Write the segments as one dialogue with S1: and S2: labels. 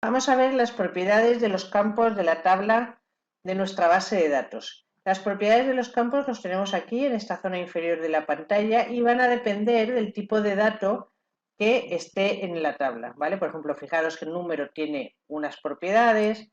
S1: Vamos a ver las propiedades de los campos de la tabla de nuestra base de datos. Las propiedades de los campos los tenemos aquí en esta zona inferior de la pantalla y van a depender del tipo de dato que esté en la tabla, ¿vale? Por ejemplo, fijaros que el número tiene unas propiedades,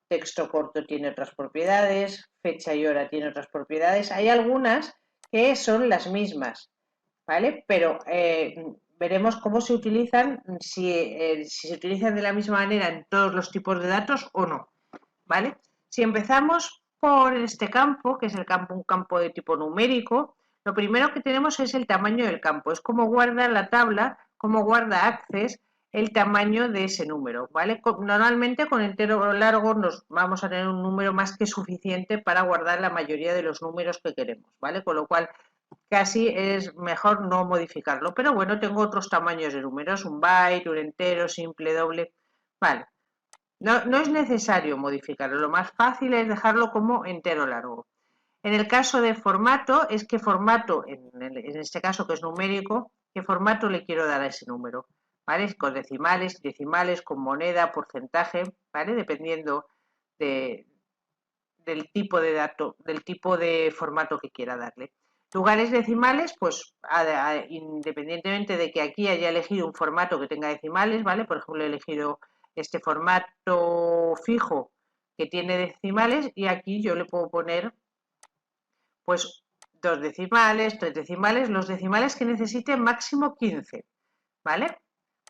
S1: texto corto tiene otras propiedades, fecha y hora tiene otras propiedades. Hay algunas que son las mismas, ¿vale? Pero veremos cómo se utilizan, si se utilizan de la misma manera en todos los tipos de datos o no, ¿vale? Si empezamos por este campo, que es un campo de tipo numérico, lo primero que tenemos es el tamaño del campo. Es como guarda la tabla, como guarda Access el tamaño de ese número, ¿vale? Normalmente con entero largo nos vamos a tener un número más que suficiente para guardar la mayoría de los números que queremos, ¿vale? Con lo cual casi es mejor no modificarlo. Pero bueno, tengo otros tamaños de números, un byte, un entero, simple, doble. Vale, no es necesario modificarlo, lo más fácil es dejarlo como entero largo. En el caso de formato, es qué formato, en este caso que es numérico, qué formato le quiero dar a ese número, ¿vale? Con decimales, con moneda, porcentaje, ¿vale? Dependiendo de, del tipo de dato, del tipo de formato que quiera darle. Lugares decimales, pues independientemente de que aquí haya elegido un formato que tenga decimales, ¿vale? Por ejemplo, he elegido este formato fijo que tiene decimales y aquí yo le puedo poner pues 2 decimales, 3 decimales, los decimales que necesite máximo 15, ¿vale?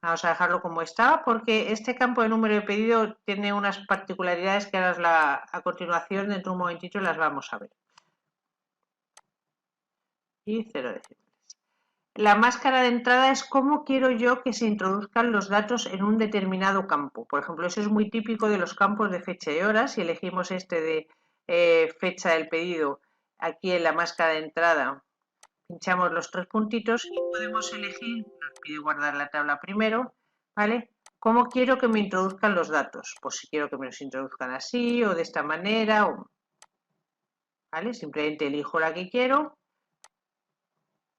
S1: Vamos a dejarlo como estaba porque este campo de número de pedido tiene unas particularidades que ahora a continuación, dentro de un momentito, las vamos a ver. Y 0 decimales. La máscara de entrada es cómo quiero yo que se introduzcan los datos en un determinado campo. Por ejemplo, eso es muy típico de los campos de fecha y hora. Si elegimos este de fecha del pedido aquí en la máscara de entrada, pinchamos los 3 puntitos y podemos elegir, nos pide guardar la tabla primero, ¿vale? ¿Cómo quiero que me introduzcan los datos? Pues si quiero que me los introduzcan así o de esta manera, ¿vale? Simplemente elijo la que quiero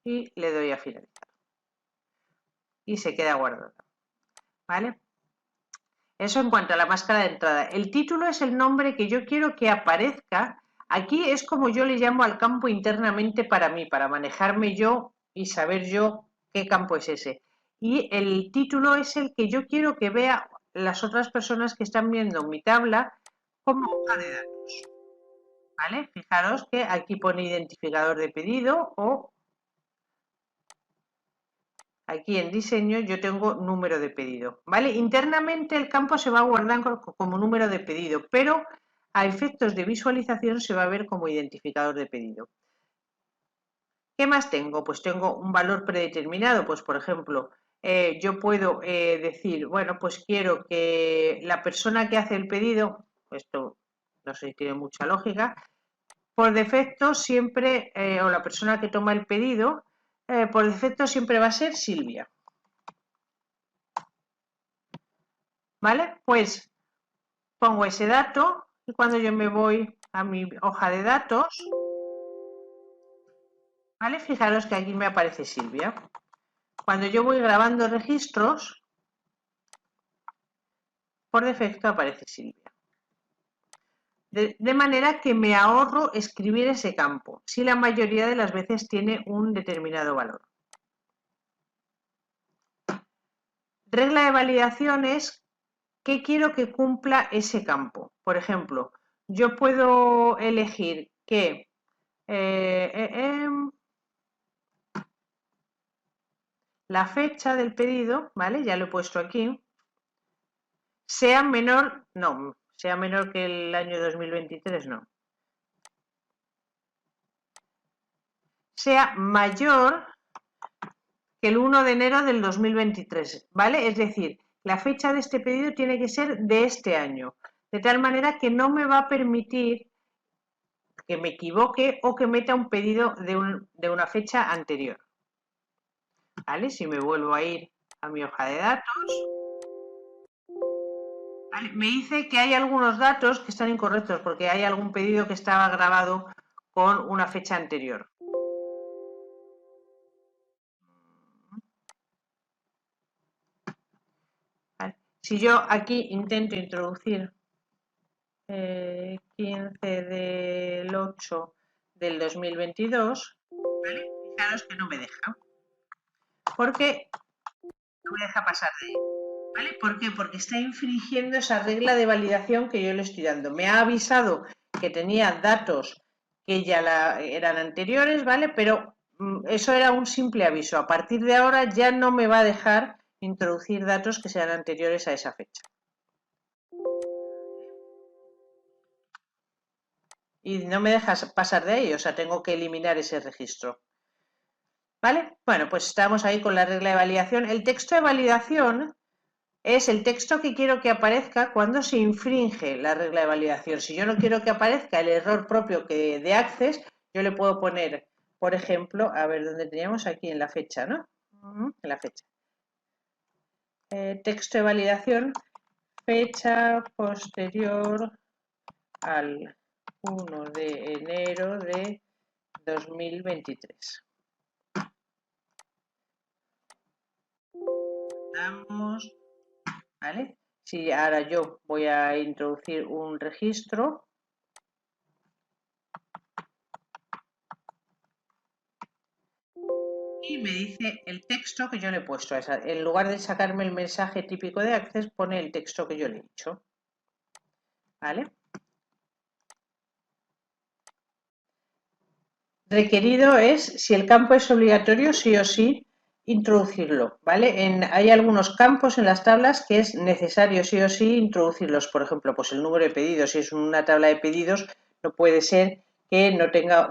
S1: y le doy a finalizar. Y se queda guardada, ¿vale? Eso en cuanto a la máscara de entrada. El título es el nombre que yo quiero que aparezca. Aquí es como yo le llamo al campo internamente para mí, para manejarme yo y saber yo qué campo es ese. Y el título es el que yo quiero que vea las otras personas que están viendo mi tabla como hoja de datos. ¿Vale? Fijaros que aquí pone identificador de pedido o aquí en diseño yo tengo número de pedido, ¿vale? Internamente el campo se va a guardar como número de pedido, pero a efectos de visualización se va a ver como identificador de pedido. ¿Qué más tengo? Pues tengo un valor predeterminado, pues por ejemplo, yo puedo decir, bueno, pues quiero que la persona que hace el pedido, esto no sé si tiene mucha lógica, por defecto siempre, o la persona que toma el pedido, por defecto siempre va a ser Silvia. ¿Vale? Pues pongo ese dato y cuando yo me voy a mi hoja de datos, ¿vale? Fijaros que aquí me aparece Silvia. Cuando yo voy grabando registros, por defecto aparece Silvia. De manera que me ahorro escribir ese campo, si la mayoría de las veces tiene un determinado valor. Regla de validación es qué quiero que cumpla ese campo. Por ejemplo, yo puedo elegir que la fecha del pedido, ¿vale? Ya lo he puesto aquí, sea menor, no, sea menor que el año 2023, no. Sea mayor que el 1 de enero del 2023, ¿vale? Es decir, la fecha de este pedido tiene que ser de este año, de tal manera que no me va a permitir que me equivoque o que meta un pedido de una fecha anterior. ¿Vale? Si me vuelvo a ir a mi hoja de datos, ¿vale? Me dice que hay algunos datos que están incorrectos porque hay algún pedido que estaba grabado con una fecha anterior. ¿Vale? Si yo aquí intento introducir 15 del 8 del 2022, ¿vale? Fijaros que no me deja, porque no me deja pasar de ahí, ¿vale? ¿Por qué? Porque está infringiendo esa regla de validación que yo le estoy dando. Me ha avisado que tenía datos que ya eran anteriores, ¿vale? Pero eso era un simple aviso. A partir de ahora ya no me va a dejar introducir datos que sean anteriores a esa fecha. Y no me dejas pasar de ahí, o sea, tengo que eliminar ese registro. ¿Vale? Bueno, pues estamos ahí con la regla de validación. El texto de validación es el texto que quiero que aparezca cuando se infringe la regla de validación. Si yo no quiero que aparezca el error propio de Access, yo le puedo poner, por ejemplo, a ver, ¿dónde teníamos? Aquí en la fecha, ¿no? En la fecha. Texto de validación, fecha posterior al 1 de enero de 2023. Damos, ¿vale? Si ahora yo voy a introducir un registro, y me dice el texto que yo le he puesto. En lugar de sacarme el mensaje típico de Access, pone el texto que yo le he dicho. ¿Vale? Requerido es, si el campo es obligatorio, sí o sí, introducirlo. ¿Vale? Hay algunos campos en las tablas que es necesario sí o sí introducirlos. Por ejemplo, pues el número de pedidos. Si es una tabla de pedidos, no puede ser que no tenga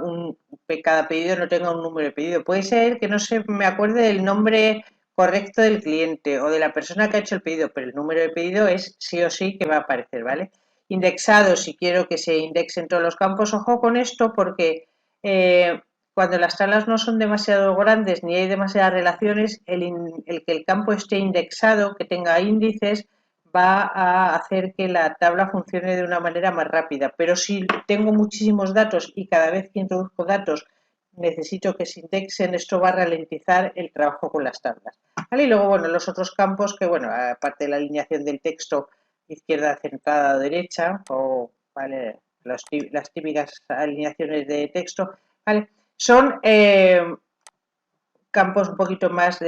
S1: cada pedido no tenga un número de pedido. Puede ser que no se me acuerde del nombre correcto del cliente o de la persona que ha hecho el pedido, pero el número de pedido es sí o sí que va a aparecer, ¿vale? Indexado, si quiero que se indexen todos los campos, ojo con esto porque cuando las tablas no son demasiado grandes ni hay demasiadas relaciones, el que el campo esté indexado, que tenga índices, va a hacer que la tabla funcione de una manera más rápida. Pero si tengo muchísimos datos y cada vez que introduzco datos necesito que se indexen, esto va a ralentizar el trabajo con las tablas. ¿Vale? Y luego, bueno, los otros campos que, bueno, aparte de la alineación del texto, izquierda centrada o derecha, o ¿vale? las típicas alineaciones de texto, ¿vale? Son campos un poquito más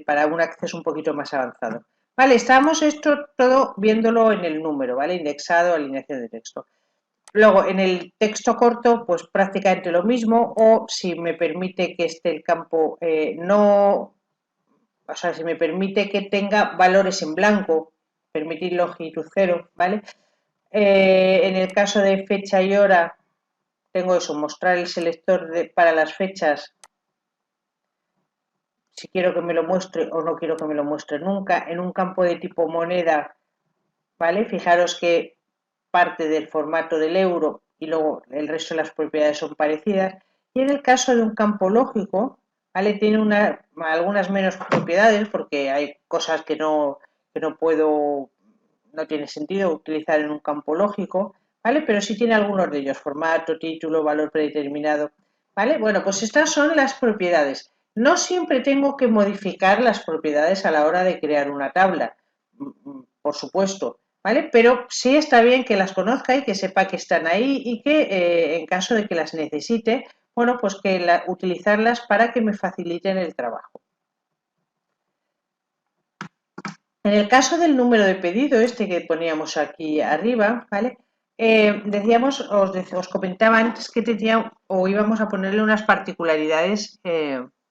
S1: para un acceso un poquito más avanzado. Vale, estamos esto todo viéndolo en el número, ¿vale? Indexado, alineación de texto. Luego, en el texto corto, pues prácticamente lo mismo, o si me permite que esté el campo o sea, si me permite que tenga valores en blanco, permitir longitud cero, ¿vale? En el caso de fecha y hora, tengo eso, mostrar el selector para las fechas, si quiero que me lo muestre o no quiero que me lo muestre nunca. En un campo de tipo moneda, ¿vale? Fijaros que parte del formato del euro y luego el resto de las propiedades son parecidas. Y en el caso de un campo lógico, ¿vale? Tiene algunas menos propiedades porque hay cosas que no tiene sentido utilizar en un campo lógico, ¿vale? Pero sí tiene algunos de ellos, formato, título, valor predeterminado, ¿vale? Bueno, pues estas son las propiedades. No siempre tengo que modificar las propiedades a la hora de crear una tabla, por supuesto, ¿vale? Pero sí está bien que las conozca y que sepa que están ahí y que en caso de que las necesite, bueno, pues que utilizarlas para que me faciliten el trabajo. En el caso del número de pedido, este que poníamos aquí arriba, ¿vale? Decíamos, os comentaba antes que íbamos a ponerle unas particularidades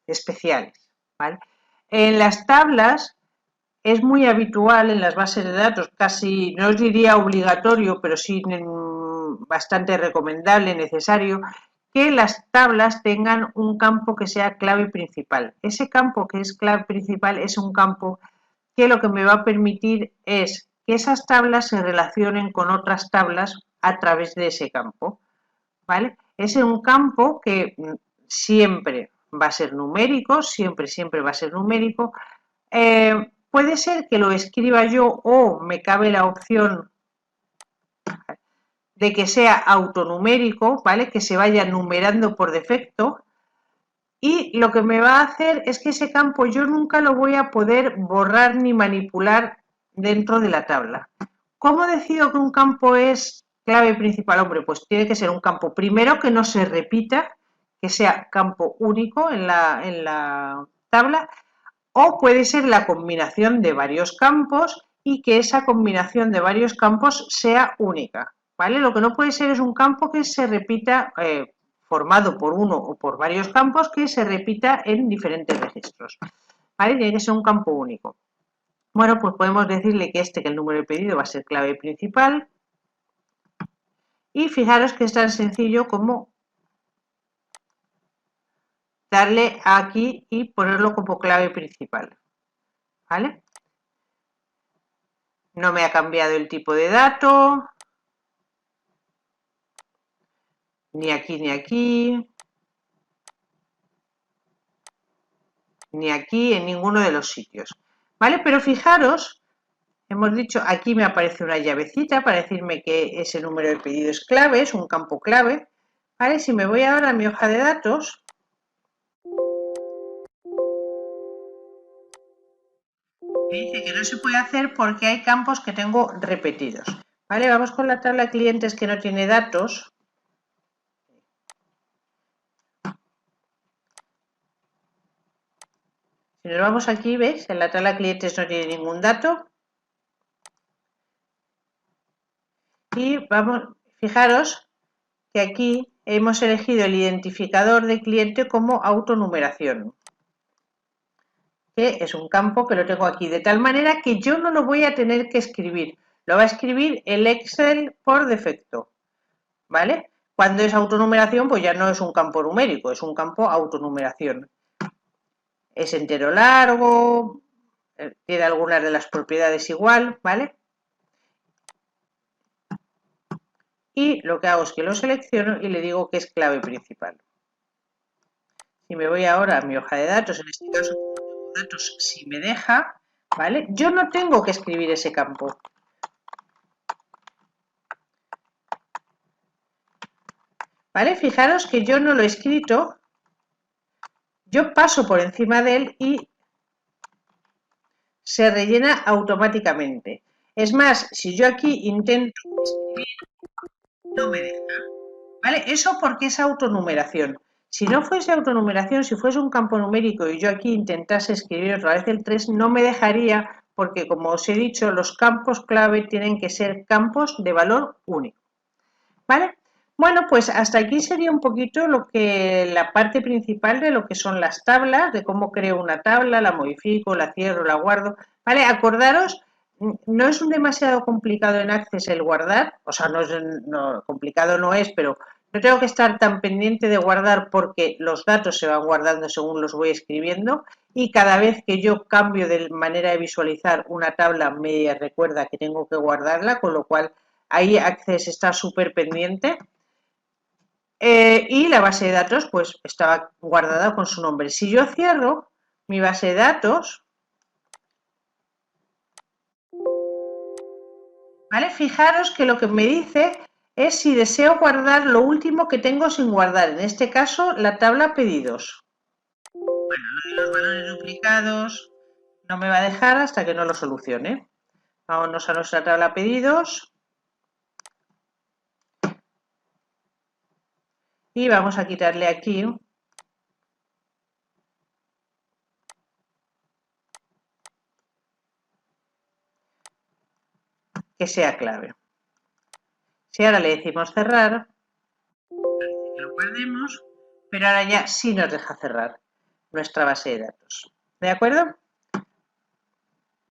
S1: especiales, ¿vale? En las tablas es muy habitual en las bases de datos, casi no os diría obligatorio, pero sí bastante recomendable, necesario, que las tablas tengan un campo que sea clave principal. Ese campo que es clave principal es un campo que lo que me va a permitir es que esas tablas se relacionen con otras tablas a través de ese campo, ¿vale? Es un campo que siempre va a ser numérico, siempre va a ser numérico. Puede ser que lo escriba yo o me cabe la opción de que sea autonumérico, ¿vale? Que se vaya numerando por defecto. Y lo que me va a hacer es que ese campo yo nunca lo voy a poder borrar ni manipular dentro de la tabla. ¿Cómo decido que un campo es clave principal? Hombre, pues tiene que ser un campo primero que no se repita, que sea campo único en la tabla, o puede ser la combinación de varios campos y que esa combinación de varios campos sea única, ¿vale? Lo que no puede ser es un campo que se repita, formado por uno o por varios campos que se repita en diferentes registros, ¿vale? Tiene que ser un campo único. Bueno, pues podemos decirle que el número de pedido va a ser clave principal. Y fijaros que es tan sencillo como darle aquí y ponerlo como clave principal, ¿vale? No me ha cambiado el tipo de dato, ni aquí ni aquí, ni aquí en ninguno de los sitios, ¿vale? Pero fijaros, hemos dicho, aquí me aparece una llavecita para decirme que ese número de pedido es clave, es un campo clave, ¿vale? Si me voy ahora a mi hoja de datos, me dice que no se puede hacer porque hay campos que tengo repetidos, ¿vale? Vamos con la tabla de clientes que no tiene datos. Si nos vamos aquí, ¿veis? En la tabla de clientes no tiene ningún dato. Y vamos, fijaros que aquí hemos elegido el identificador de cliente como autonumeración, que es un campo que lo tengo aquí, de tal manera que yo no lo voy a tener que escribir, lo va a escribir el Excel por defecto, ¿vale? Cuando es autonumeración, pues ya no es un campo numérico, es un campo autonumeración. Es entero largo, tiene algunas de las propiedades igual, ¿vale? Y lo que hago es que lo selecciono y le digo que es clave principal. Si me voy ahora a mi hoja de datos, en este caso como tengo datos, si me deja, ¿vale? Yo no tengo que escribir ese campo. ¿Vale? Fijaros que yo no lo he escrito, yo paso por encima de él y se rellena automáticamente. Es más, si yo aquí intento escribir, no me deja. ¿Vale? Eso porque es autonumeración. Si no fuese autonumeración, si fuese un campo numérico y yo aquí intentase escribir otra vez el 3, no me dejaría porque, como os he dicho, los campos clave tienen que ser campos de valor único. ¿Vale? Bueno, pues hasta aquí sería un poquito la parte principal de lo que son las tablas, de cómo creo una tabla, la modifico, la cierro, la guardo. ¿Vale? Acordaros, no es un demasiado complicado en Access el guardar, o sea, complicado no es, pero no tengo que estar tan pendiente de guardar porque los datos se van guardando según los voy escribiendo y cada vez que yo cambio de manera de visualizar una tabla me recuerda que tengo que guardarla, con lo cual ahí Access está súper pendiente. Y la base de datos pues estaba guardada con su nombre. Si yo cierro mi base de datos, ¿vale? Fijaros que lo que me dice es si deseo guardar lo último que tengo sin guardar, en este caso la tabla pedidos. Bueno, lo de los valores duplicados no me va a dejar hasta que no lo solucione. Vámonos a nuestra tabla pedidos y vamos a quitarle aquí que sea clave. Si ahora le decimos cerrar, parece que lo guardemos, pero ahora ya sí nos deja cerrar nuestra base de datos. ¿De acuerdo?